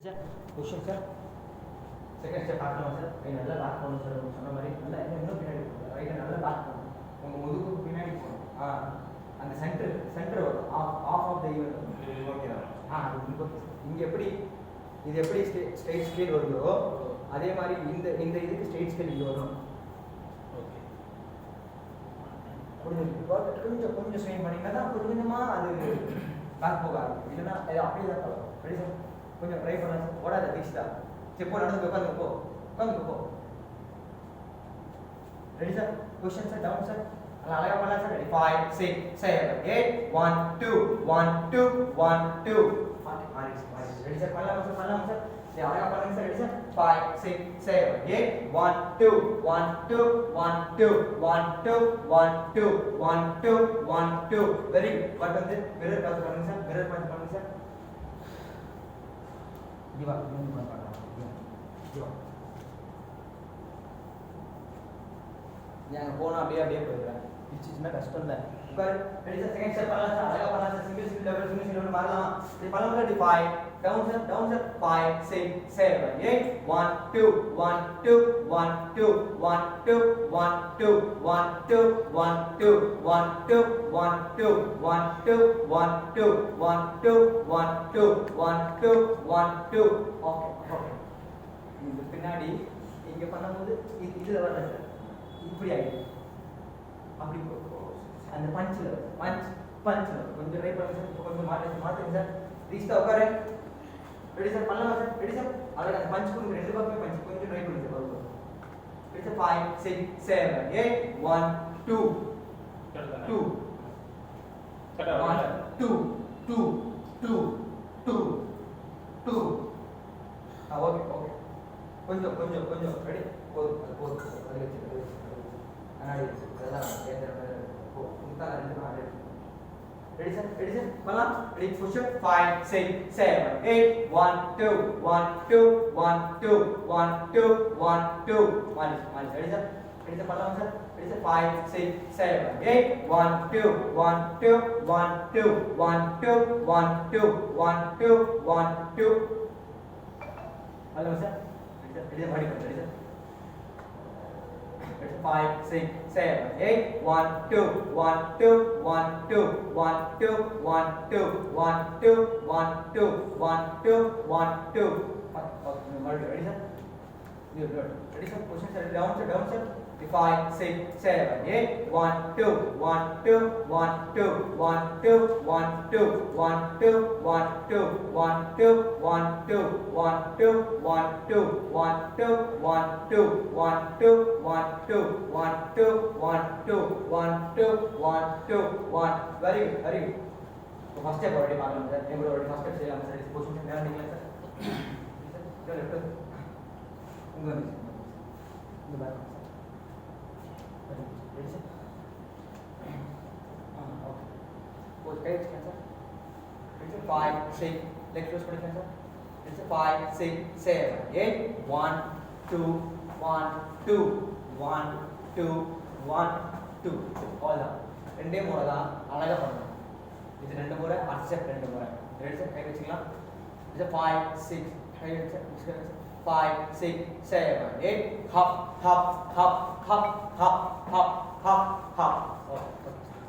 question sir second step பார்க்கலாம் sir கை நல்லா lock பண்ணணும் சார் சொன்ன மாதிரி நல்லா இன்னும் பின்னாடி போங்க ரைட்டை நல்லா லாக் பண்ணணும் உங்க முதுகுக்கு பின்னாடி போகணும் அந்த சென்டர் வரும் ஆஃப் த ஈவென்ட் ஓகே இங்கே எப்படி இது எப்படி ஸ்ட்ரெயிட் ஸ்கேல் வருதோ அதே மாதிரி இந்த இதுக்கு ஸ்ட்ரெயிட் ஸ்கேல் இங்கே வரும் ஓகே கொஞ்சம் ஸ்ட்ரெயின் பண்ணிங்கன்னா தான் கொஞ்சமாக அது பேக் போக ஆரம்பிக்கும் இல்லைன்னா அது அப்படியே தான் போகும் ரெடி சார் கொஞ்சம் ட்ரை பண்ணலாம் சார் ஓடாத ஃபிக்ஸ்டா சரி போ நடந்து உட்காந்து போ ready sir position sir down sir அழகா பண்ணலாம் சார் ரெடி 5 6 7 8 1 2 1 2 1 2 ரெடி சார் பண்ணலாம் சார் சரி அழகா பண்ணுங்க sir ready sir 5 6 7 8 1 2 1 2 1 2 1 2 1 2 1 2 1 2 very good but வந்து மிரர் பார்த்து பண்ணுங்க சார் மிரர் பார்த்து பண்ணுங்க சார் जीवा नहीं बन पा रहा जीवा यहाँ போனா அப்படியே போயிடுறேன் இது சின்ன கஷ்டம் தான் உட்கார் ரெடி சார் செகண்ட் ஸ்டெப் பண்ணலாம் சார் அழகா பண்ணலாம் சார் சிங்கிள் டபுள் மாறலாம் இது பண்ணலாம் ரெடி 5 டவுன் சார் 5 6 7 8 1 2 1 2 1 2 1 2 1 2 1 2 1 2 1 2 1 2 1 2 1 2 1 2 1 2 1 2 1 2 ஓகே இந்த பின்னாடி இங்க பண்ணும்போது இதுல வரல சார் இப்படி ஆயிடுது அப்படி அந்த பஞ்ச் கொஞ்சம் ட்ரை பண்ணுங்க சார் கொஞ்சம் மாத்துங்க சார் ரீஸ்டா உட்காரு ரெடி சார் பண்ணலாம் சார் ரெடி சார் அழகா அந்த பஞ்ச் கொடுங்க ரெண்டு பக்கமே பஞ்ச் கொஞ்சம் ட்ரை பண்ணுங்க சார் வருங்க ரெடி சார் 5 6 7 8 1 2 2 1 2 2 2 2 2 ஓகே கொஞ்சம் ரெடி போதும் அது வச்சு அனாடி அதெல்லாம் கேட்கற முந்தா ரெண்டு நாள் ரெடி சார் பண்ணலாம் ready push up 5 6 7 8 1 2 1 2 1 2 1 2 1 2 1 ready sir பண்ணலாம் sir ready sir 5 6 7 8 1 2 1 2 1 2 1 2 1 2 1 2 1 2 hello sir ready sir ready sir 5 6 7 8 1 2 1 2 1 2 1 2 1 2 1 2 1 2 1 2 1 2 ready sir ready sir position sir down sir 5 6 7 8 1 2 1 2 1 2 1 2 1 2 1 2 1 2 1 2 1 2 1 2 1 2 1 2 1 2 1 2 1 2 1 2 1 2 1 2 1 2 1 very good first step already பார்க்கலாம் சார் எங்களோட already first step செய்யலாம் sir position நேரா நிக்கலாம் sir left உங்க இந்த back ready sir okay both guys can sir ready sir 5 6 leg close பண்ணிக்கலாம் sir ready sir 5 6 7 8 1 2 1 2 1 2 1 2 அவ்வளவுதான் ரெண்டே முறை தான் அழகா பண்ணணும் இது ரெண்டு முறை அக்செப்ட் ரெண்டு முறை ready sir கை வச்சுக்கலாம் ready sir 5 6 கை வச்சு 5 6 7 8 hop hop hop hop hop hop hop hop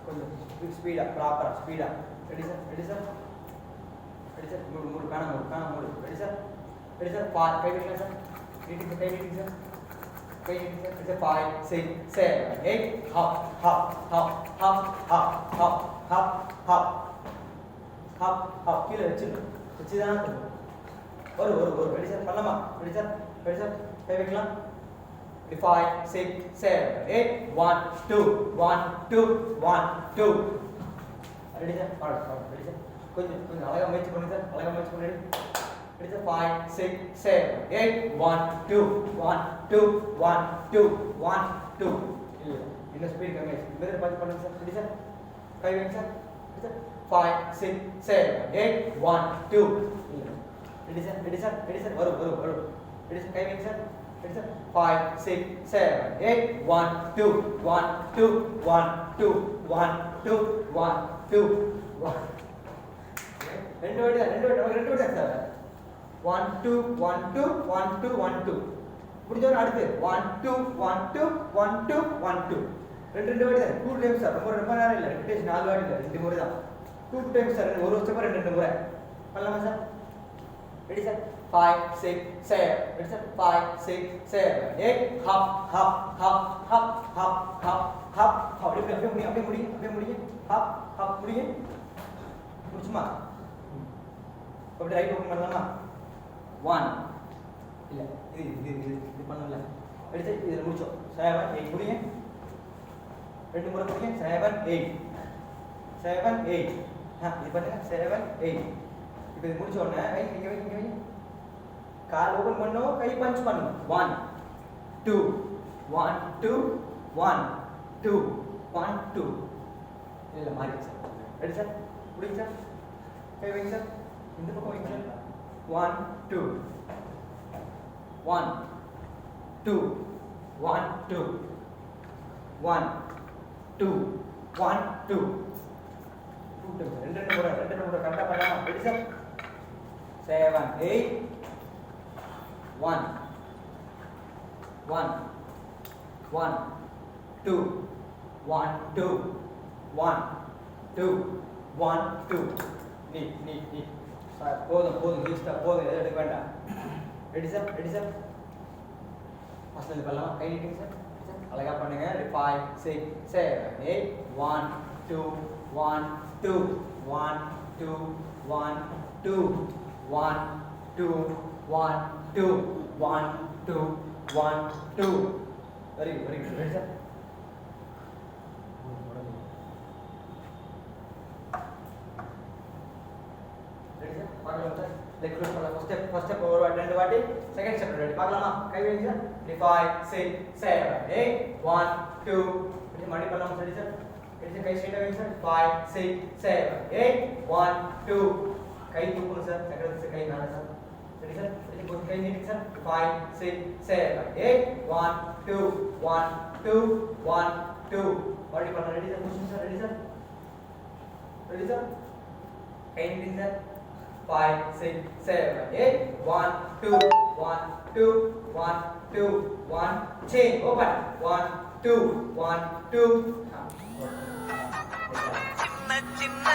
கொஞ்சம் ஸ்பீடா ப்ராப்பரா ஸ்பீடா ரெடி சார் மூடு காண மூடு ரெடி சார் 5 கை வைக்கலாம் சார் கை வைக்கலாம் sir ready sir 5 6 7 8 hop hop hop hop hop hop hop hop hop hop கீழ வச்சுதான் ஒரு ready sir பண்ணலாமா ready sir கை வைக்கலாம் 5 6 7 8 1 2 1 2 1 2 ready sir ready sir கொஞ்சம் அழகா முயற்சி பண்ணுங்க சார் அழகா முயற்சி பண்ணுங்க ready sir 5 6 7 8 1 2 1 2 1 2 1 2 இல்ல இன்னும் ஸ்பீட் கம்மி ஆச்சு மிரர் பார்த்து பண்ணுங்க சார் ready sir கை வைங்க சார் ready sir 5 6 7 8 1 2 இல்ல ready sir வரும் ready sir கை வைங்க சார் ready sir 5 6 7 8 1 2 1 2 1 2 1 2 1 2 1 ரெண்டு வாட்டி சார் 1 2 1 2 1 2 1 2 முடிஞ்சவன அடுத்து 1 2 1 2 1 2 1 2 ரெண்டு வாட்டி தான் 2 டைம்ஸ் சார் ரொம்ப நேரம் இல்லை ரெப்பிட்டேஷன் 4 வாட்டி இல்லை 2 முறை தான் 2 டைம்ஸ் சார் ஒரு வருஷம் ரெண்டு முறை பண்ணலாமா sir ready sir 5 6 7 ready sir 5 6 7 8 hub hub hub hub hub hub hub அப்படியே முடியும் ஹப் ஹப் முடியும் முடிச்சுமா அப்படி ரைட் ஓபன் பண்ணலாமா 1 இல்ல இது பண்ணல எடுத்து இதில் முடிச்சோம் 7 8 முடிங்க ரெண்டு முறை முடிங்க 7 8 இது பண்ணுங்க 7 8 இப்போ இது முடிச்ச உடனே கை இங்கே வை கால் ஓபன் பண்ணோம் கை பஞ்ச் பண்ணும் 1 2 1 2 1 2 1 2 இல்லை மாறி சார் ரெடி சார் முடிங்க சார் கை வைங்க சார் இந்த பக்கம் வைங்க சார் 1 2 1 2 1 2 1 2 1 2 ரெண்டு முறை கரெக்டாக பண்ணலாம் ரெடி சார் 7 8 1 1 1 2 1 2 1 2 1 2 நீ சார் போதும் ஈஸ்டா போதும் எதுவும் எடுக்க வேண்டாம் ரெடி சார் ஃபர்ஸ்ட் இது பண்ணலாம் கை நீட்டிங்க சார் அழகா பண்ணுங்க 5 6 7 8 1 2 1 2 1 2 1 2 1 2 1 2 1 2 1 2 very good ready sir பார்க்கலாம் சார் லெக் க்ளோஸ் பண்ணலாம் ஃபர்ஸ்ட் ஸ்டெப் ஒரு வாட்டி ரெண்டு வாட்டி செகண்ட் ஸ்டெப் ரெடி பார்க்கலாமா கை வைங்க சார் 5 6 7 8 1 2 இது மணி பண்ணலாம் ரெடி சார் ரெடி கை ஸ்ட்ரைட்டா வைங்க சார் 5 6 7 8 1 2 கை தூக்கணும் சார் செகண்ட் கை மேல சார் ரெடி சார் ரெடி போய் கை நீட்டுங்க சார் 5 6 7 8 1 2 1 2 1 2 மணி பண்ணலாம் ready sir push sir ready sir கை நீட்டுங்க சார் 5 6 7 8 1 2 1 2 1 2 1 change open 1 2 1 2 சின்ன